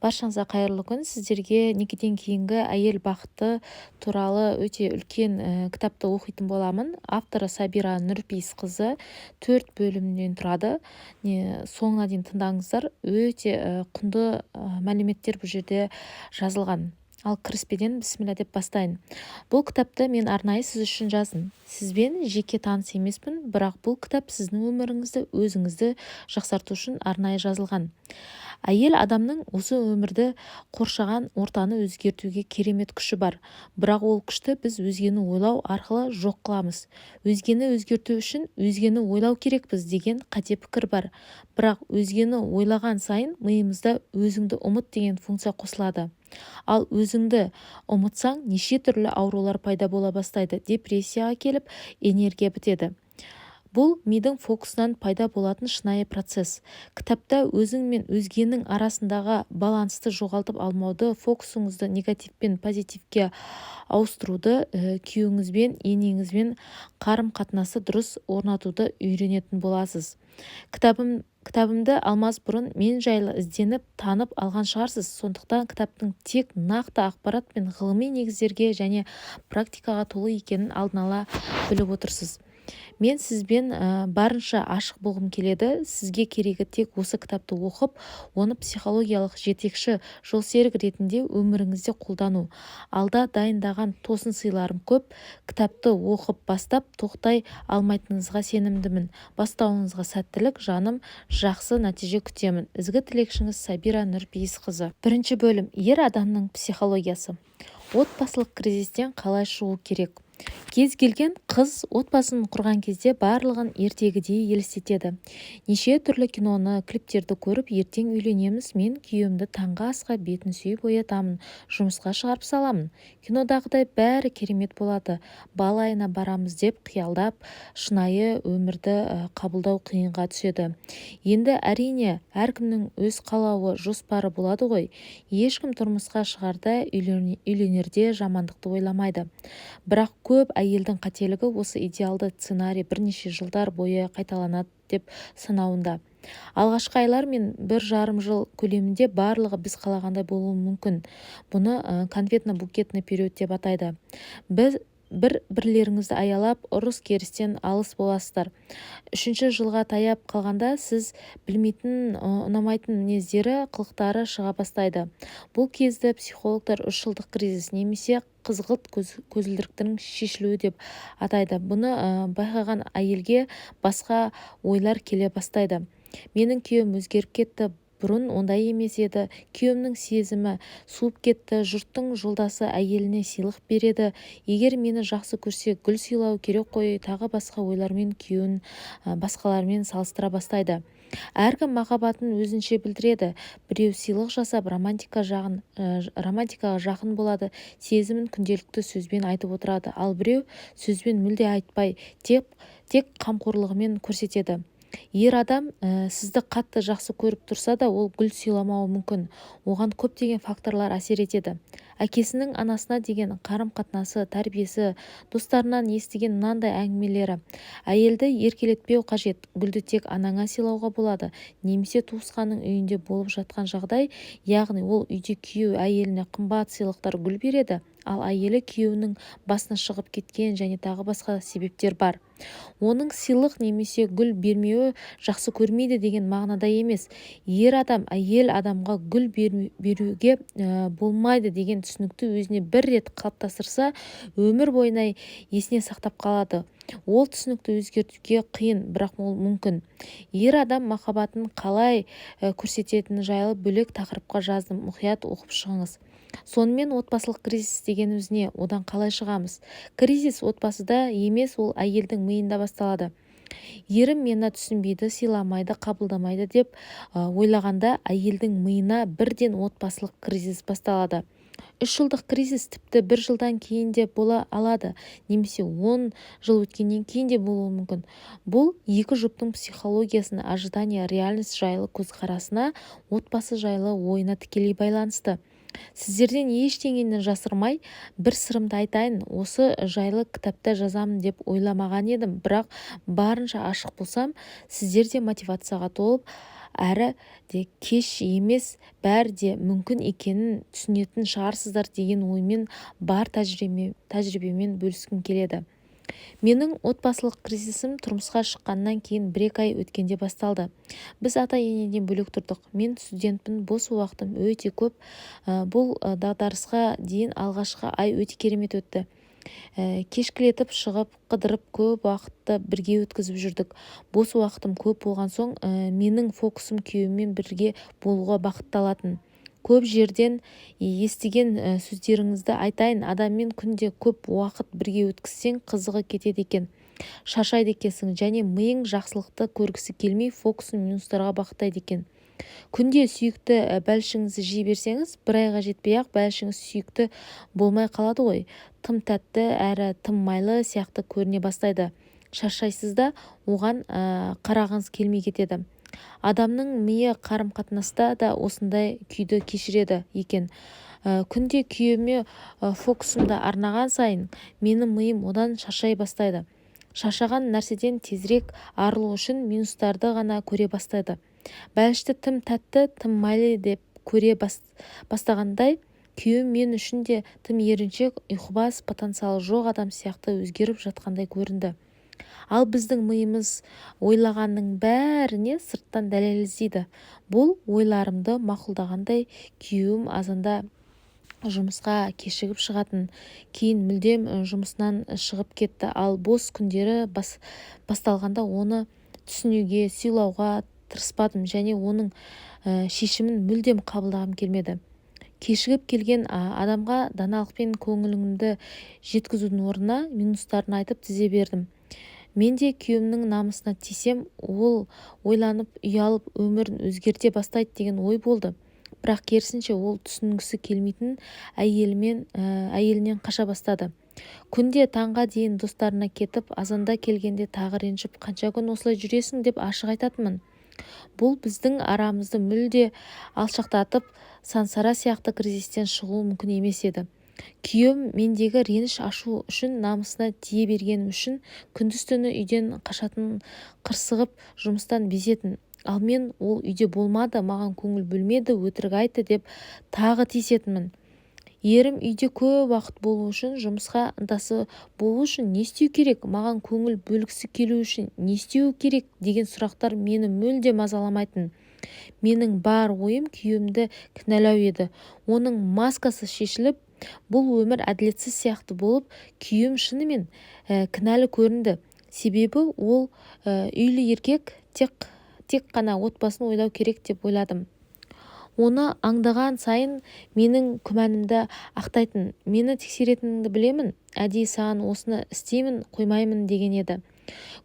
Баршаңызға қайырлы күн. Сіздерге некеден кейінгі әйел бақыты туралы өте үлкен кітапты оқитын боламын. Авторы Сабира Нұрпейісқызы, 4 бөлімнен тұрады. Соңына дейін тыңдаңыздар. Өте құнды мәліметтер бұл жерде жазылған. Ал кіріспеден бісміллә деп бастайын. Бұл кітапты мен арнайы сіз үшін жаздым. Сізбен жеке таныс емеспін, бірақ бұл кітап сіздің өміріңізді, өзіңізді жақсарту үшін арнайы жазылған. Әйел адамның осы өмірді қоршаған ортаны өзгертуге керемет күші бар. Бірақ ол күшті біз өзгені ойлау арқылы жоқ қыламыз. Өзгені өзгерту үшін өзгені ойлау керекпіз деген қате пікір бар. Бірақ өзгені ойлаған сайын миымызда өзіңді ұмыт деген функция қосылады. Ал өзіңді ұмытсаң, неше түрлі аурулар пайда бола бастайды. Депрессияға келіп, энергия бітеді. Бұл мидың фокусынан пайда болатын шынайы процесс. Кітапта өзің мен өзгенің арасындағы балансты жоғалтып алмауды, фокусыңызды негативпен позитивке ауыстыруды, күйеуіңізбен, енеңізбен қарым-қатынасы дұрыс орнатуды үйренетін боласыз. Кітабымды алмас бұрын мен жайлы ізденіп, танып алған шығарсыз. Сондықтан кітаптың тек нақты ақпарат пен ғылыми негіздерге және практикаға толы екенін алдын ала біліп отырсыз. Мен сізбен барынша ашық болғым келеді. Сізге керегі тек осы кітапты оқып, оны психологиялық жетекші, жолсерік ретінде өміріңізде қолдану. Алда дайындаған тосын сыйларым көп. Кітапты оқып бастап тоқтай алмайтыныңызға сенімдімін. Бастауыңызға сәттілік, жаным, жақсы нәтиже күтемін. Ізгі тілекшіңіз Сабира Нұрпейісқызы. 1 бөлім. Ер адамның психологиясы. Отбасылық кризистен қалай шығу керек? Кез келген қыз отбасын құрған кезде барлығын ертегідей елестетеді. Неше түрлі киноны, клиптерді көріп, ертең үйленеміз, мен күйеуімді таңғы асқа бетін сүйіп оятамын, жұмысқа шығарып саламын. Кинодағыдай бәрі керемет болады. Бал айына барамыз деп қиялдап, шынайы өмірді қабылдау қиынға түседі. Енді әрине, әркімнің өз қалауы, жоспары болады ғой. Ешкім тұрмысқа шығарда, үйленерде жамандықты ойламайды. Бірақ көп әйелдің қателігі осы идеалды сценарий бірнеше жылдар бойы қайталанады деп санауында. Алғашқы айлар мен 1,5 жыл көлемінде барлығы біз қалағандай болуы мүмкін. Бұны конфетно-букетный период деп атайды. Бірлеріңізді аялап, ұрыс-керістен алыс боласыздар. 3 жылға таяп қалғанда сіз білмейтін, ұнамайтын мінездері, қылықтары шыға бастайды. Бұл кезді психологтар 3 жылдық кризис немесе қызғылт көзілдіріктің шешілуі деп атайды. Бұны байқаған әйелге басқа ойлар келе бастайды. Менің күйеуім өзгеріп кетті, бұрын ондай емес еді. Күйеуімнің сезімі суып кетті. Жұрттың жолдасы әйеліне сыйлық береді. Егер мені жақсы көрсе, гүл сыйлау керек қой, тағы басқа ойлармен күйеуін басқалармен салыстыра бастайды. Әркім махаббатын өзінше білдіреді. Біреу сыйлық жасап, романтикаға жақын болады, сезімін күнделікті сөзбен айтып отырады. Ал біреу сөзбен мүлде айтпай, тек қамқорлығымен көрсетеді. Ер адам сізді қатты жақсы көріп тұрса да, ол гүл сыйламауы мүмкін. Оған көптеген факторлар әсер етеді. Әкесінің анасына деген қарым-қатынасы, тәрбиесі, достарынан естіген мынандай әңгімелері. Әйелді еркелетпеу қажет. Гүлді тек анаңа сыйлауға болады. Немесе туысқанның үйінде болып жатқан жағдай, яғни ол үйде күйеу әйеліне қымбат сыйлықтар гүл береді, ал әйелі күйеуінің басына шығып кеткен және тағы басқа себептер бар. Оның сыйлық немесе гүл бермеуі жақсы көрмейді деген мағынада емес. Ер адам әйел адамға гүл беруге болмайды деген түсінікті өзіне бір рет қалыптастырса, өмір бойына есіне сақтап қалады. Ол түсінікті өзгертуге қиын, бірақ ол мүмкін. Ер адам махаббатын қалай көрсететіні жайлы бөлек тақырыпқа жаздым. Мұқият оқып шығыңыз. Сонымен отбасылық кризис дегеніміз не? Одан қалай шығамыз? Кризис отбасыда емес, ол әйелдің миында басталады. Ерім мені түсінбейді, сыйламайды, қабылдамайды деп ойлағанда әйелдің миына бірден отбасылық кризис басталады. 3 жылдық кризис тіпті 1 жылдан кейін де бола алады, немесе 10 жыл өткеннен кейін де болуы мүмкін. Бұл екі жұптың психологиясына, ожидание, реальность жайлы көзқарасына, отбасы жайлы ойына тікелей байланысты. Сіздерден ештеңені жасырмай, бір сырымды айтайын. Осы жайлы кітапта жазамын деп ойламаған едім, бірақ барынша ашық болсам, сіздер де мотивацияға толып, әрі де кеш емес, бәрі де мүмкін екенін түсінетін шығарсыздар деген оймен бар тәжірибемен бөліскім келеді. Менің отбасылық кризисім тұрмысқа шыққаннан кейін 1-2 ай өткенде басталды. Біз ата-енеден бөлек тұрдық. Мен студентпін, бос уақытым өте көп. Бұл дағдарысқа дейін алғашқы ай өте керемет өтті. Кешкілетіп шығып, қыдырып, көп уақытты бірге өткізіп жүрдік. Бос уақытым көп болған соң, менің фокусым күйеуіммен бірге болуға бағытталатын. Көп жерден естіген сөздеріңізді айтайын. Адаммен күнде көп уақыт бірге өткізсең қызығы кетеді екен. Шаршайды екенсің және миың жақсылықты көргісі келмей фокусын минустарға бағыттайды екен. Күнде сүйікті бәлішіңізді жей берсеңіз, 1 айға жетпей-ақ бәлішіңіз сүйікті болмай қалады ғой. Тым тәтті әрі тым майлы сияқты көріне бастайды. Шаршайсыз да оған қарағыңыз келмей кетеді. Адамның миы қарым-қатынаста да осындай күйді кешіреді екен. Күнде күйеуіме фокусымды арнаған сайын, менің миым одан шаршай бастайды. Шаршаған нәрседен тезірек арылу үшін минустарды ғана көре бастайды. Бәлішті тым тәтті, тым майлы деп көре бастағандай, күйеуім мен үшін де тым еріншек, ұйқыбас, потенциалы жоқ адам сияқты өзгеріп жатқандай көрінді. Ал біздің миымыз ойлағанның бәріне сырттан дәлел іздейді. Бұл ойларымды мақұлдағандай күйеуім азанда жұмысқа кешігіп шығатын, кейін мүлдем жұмысынан шығып кетті. Ал бос күндері басталғанда оны түсінуге, сыйлауға тырыспадым және оның шешімін мүлдем қабылдағым келмеді. Кешігіп келген адамға даналықпен көңілімді жеткізудің орнына минустарын айтып тізе бердім. Мен де күйеуімнің намысына тисем, ол ойланып, ұялып, өмірін өзгерте бастайды деген ой болды. Бірақ керісінше ол түсінгісі келмейтін әйелінен қаша бастады. Күнде таңға дейін достарына кетіп, азанда келгенде тағы ренжіп, қанша күн осылай жүресің деп ашық айтатынмын. Бұл біздің арамызды мүлде алшақтатып, сансара сияқты кризистен шығуы мүмкін емес еді. Күйеуім мендегі реніш ашу үшін, намысына тие бергенім үшін күндіз-түні үйден қашатын, қырсығып, жұмыстан безетін. Ал мен ол үйде болмады, маған көңіл бөлмеді, өтірік айтты деп тағы тиісетінмін. Ерім үйде көп уақыт болу үшін, жұмысқа ынтасы болу үшін не істеу керек, маған көңіл бөлгісі келу үшін не істеу керек деген сұрақтар мені мүлде мазаламайтын. Менің бар ойым күйеуімді кінәлау еді. Оның маскасы шешіліп, бұл өмір әділетсіз сияқты болып, күйеуім шынымен кінәлі көрінді. Себебі ол үйлі еркек тек қана отбасын ойлау керек деп ойладым. Оны аңдаған сайын менің күмәнімді ақтайтын, мені тексеретініңді білемін, әдейі саған осыны істеймін, қоймаймын деген еді.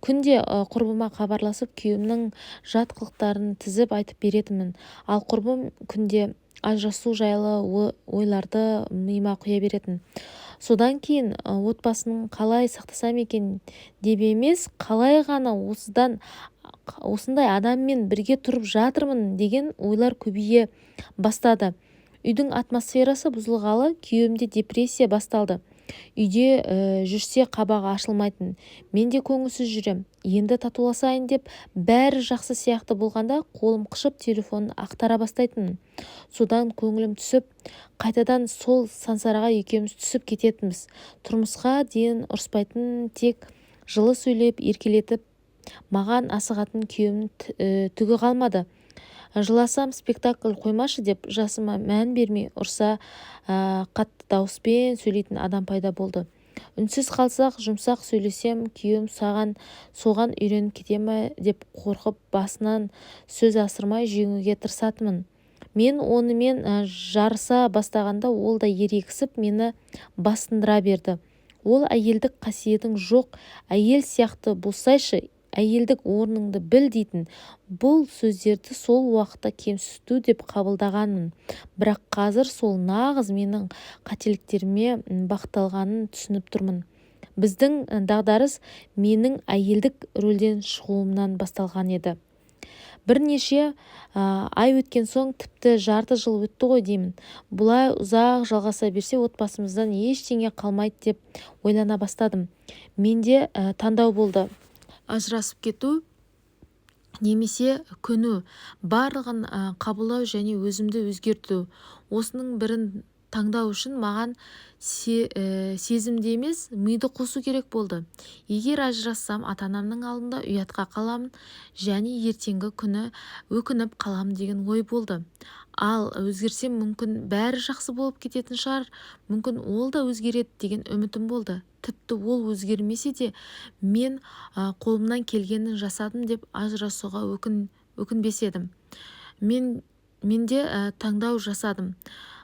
Күнде құрбыма хабарласып, күйеуімнің жат қылықтарын тізіп айтып беретінмін. Ал құрбым күнде ажырасу жайлы ойларды миыма құя беретін. Содан кейін отбасының қалай сақтасам екен деп емес, қалай ғана осындай адаммен бірге тұрып жатырмын деген ойлар көбейе бастады. Үйдің атмосферасы бұзылғалы, күйеуімде депрессия басталды. Үйде жүрсе қабағы ашылмайтын. Мен де көңілсіз жүрем. Енді татуласайын деп бәрі жақсы сияқты болғанда қолым қышып телефонын ақтара бастайтын. Содан көңілім түсіп, қайтадан сол сансараға екеуміз түсіп кететінбіз. Тұрмысқа дейін ұрыспайтын, тек жылы сөйлеп, еркелетіп, маған асығатын күйеуім түгі қалмады. Жыласам спектакль қоймашы деп жасыма мән бермей ұрса, қатты дауыспен сөйлейтін адам пайда болды. Үнсіз қалсақ, жұмсақ сөйлесем, күйеуім соған үйреніп кете ме деп қорқып, басынан сөз асырмай жеңуге тырысатынмын. Мен онымен жарыса бастағанда ол да ерегісіп мені басындыра берді. Ол әйелдік қасиетің жоқ, әйел сияқты болсайшы, әйелдік орныңды біл дейтін. Бұл сөздерді сол уақытта кемсіту деп қабылдағанмын. Бірақ қазір сол нағыз менің қателіктеріме бағытталғанын түсініп тұрмын. Біздің дағдарыс менің әйелдік рөлден шығуымнан басталған еді. Бірнеше ай өткен соң, тіпті жарты жыл өтті ғой деймін. Бұлай ұзақ жалғаса берсе, отбасымыздан ештеңе қалмайды деп ойлана бастадым. Менде таңдау болды. Ажырасып кету немесе көну, барлығын қабылдау және өзімді өзгерту. Осының бірін таңдау үшін маған сезімді емес, миды қосу керек болды. Егер ажырассам, ата-анамның алдында ұятқа қаламын және ертеңгі күні өкініп қалам деген ой болды. Ал өзгерсем, мүмкін бәрі жақсы болып кететін шығар, мүмкін ол да өзгереді деген үмітім болды. Тіпті ол өзгермесе де мен қолымнан келгенін жасадым деп ажырасуға өкінбес едім. Менде таңдау жасадым.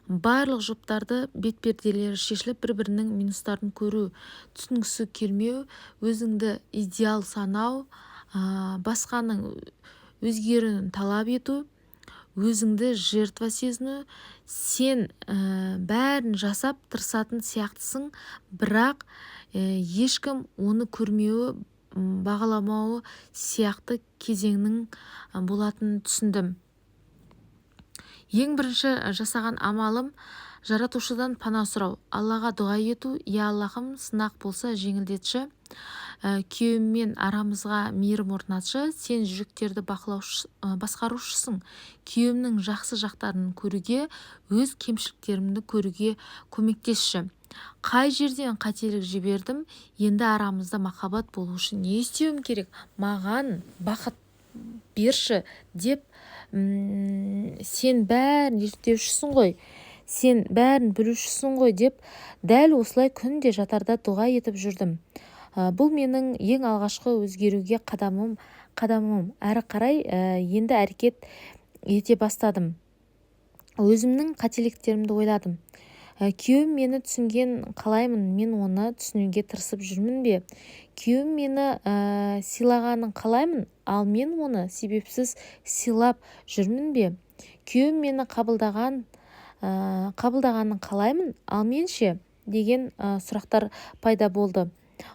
Барлық жұптарды бетперделері шешіліп, бір-бірінің минустарын көру, түсінгісі келмеу, өзіңді идеал санау, басқаның өзгеруін талап ету, өзіңді жертва сезіну, сен бәрін жасап тырысатын сияқтысың, бірақ ешкім оны көрмеуі, бағаламауы сияқты кезеңнің болатынын түсіндім. Ең бірінші жасаған амалым жаратушыдан пана сұрау, Аллаға дұға ету. Я Аллахым, сынақ болса жеңілдетші, күйеуіммен арамызға мейірім орнатшы, сен жүректерді басқарушысың. Күйеуімнің жақсы жақтарын көруге, өз кемшіліктерімді көруге көмектесші. Қай жерден қателік жібердім, енді арамызда махаббат болу үшін не істеуім керек? Маған бақыт берші деп, сен бәрін ертеушісің ғой, сен бәрін білушісің ғой деп, дәл осылай күнде жатарда дұға етіп жүрдім. Бұл менің ең алғашқы өзгеруге қадамым. Әрі қарай енді әрекет ете бастадым. Өзімнің қателіктерімді ойладым. Күйеуім мені түсінген қалаймын, мен оны түсінуге тырысып жүрмін бе? Күйеуім мені сыйлағанын қалаймын, ал мен оны себепсіз сыйлап жүрмін бе? Күйеуім мені қабылдағанын қалаймын, ал мен ше? Деген сұрақтар пайда болды.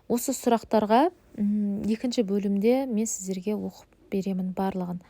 Осы сұрақтарға екінші бөлімде мен сіздерге оқып беремін барлығын.